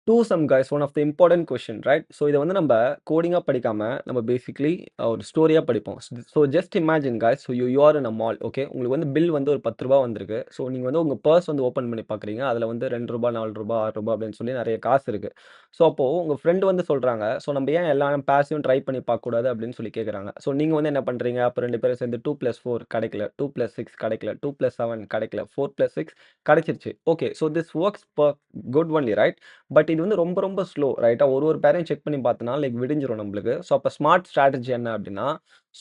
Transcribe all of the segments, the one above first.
Two some guys one of the important question right. So இதை வந்து நம்ம கோடிங்காக படிக்காம நம்ம பேசிக்லி ஒரு ஸ்டோரியாக படிப்போம். So just imagine guys, so you are in a mall. Okay, உங்களுக்கு வந்து பில் வந்து ஒரு 10 ரூபா வந்திருக்கு. ஸோ நீங்கள் வந்து உங்கள் பர்ஸ் வந்து ஓப்பன் பண்ணி பார்க்குறீங்க. அதில் வந்து 2 ரூபா 4 ரூபா 6 ரூபா அப்படின்னு சொல்லி நிறைய காசு இருக்குது. ஸோ அப்போது உங்கள் ஃப்ரெண்டு வந்து சொல்கிறாங்க, ஸோ நம்ம ஏன் எல்லா பேஸையும் ட்ரை பண்ணி பார்க்கக்கூடாது அப்படின்னு சொல்லி கேட்குறாங்க. ஸோ நீங்கள் வந்து என்ன பண்ணுறீங்க, அப்போ 2 பேரும் சேர்ந்து 2+4 கிடைக்கல, 2+6 கிடைக்கல, 2+7 கிடைக்கல, 4+6 கிடைச்சிருச்சு. Okay, so this works per good only right. But இது வந்து ரொம்ப ரொம்ப ஸ்லோ ரைட்டா. ஒரு பேரையும் செக் பண்ணி பார்த்தோன்னா லைக் விடிஞ்சிரும் நம்மளுக்கு. ஸோ அப்போ ஸ்மார்ட் ஸ்ட்ராட்டஜி என்ன அப்படின்னா,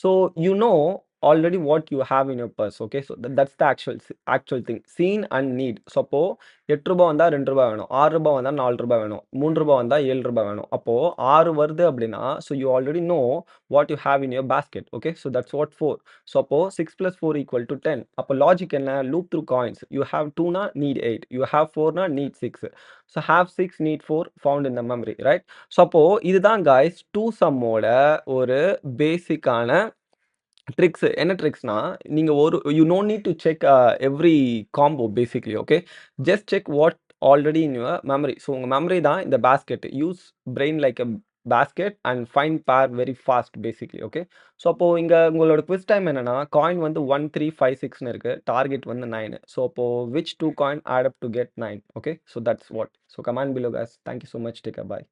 so you know already what you have in your purse. Okay, so that's the actual thing seen and need. So அப்போ 8 ரூபா வந்தால் 2 ரூபா வேணும், 6 ரூபா வந்தால் 4 ரூபா வேணும், 3 ரூபா வந்தால் 7 ரூபா வேணும். அப்போ 6 வருது அப்படின்னா, so you already know what you have in your basket. Okay, so that's what 4. So அப்போ 6+4 = 10. அப்போ லாஜிக் என்ன, loop through coins. You have 2னா நீட் 8, யூ ஹேவ் 4னா need 6. So have 6 need 4 found in the memory right. So அப்போ இதுதான் guys 2 சம்மோட ஒரு பேசிக்கான tricks. என்ன ட்ரிக்ஸ்னா, நீங்க you know need to check every combo basically. Okay, just check what already in your memory. So உங்க memory தான் இந்த basket. Use brain like a basket and find pair very fast basically. Okay, so அப்போ இங்க உங்களோட quiz time என்னன்னா, coin வந்து 1 3 5 6ன்னு இருக்கு, target வந்து 9. ஸோ அப்போ which 2 coin add up to get 9. Okay, so that's what. So comment below guys. Thank you so much. Take care. Bye.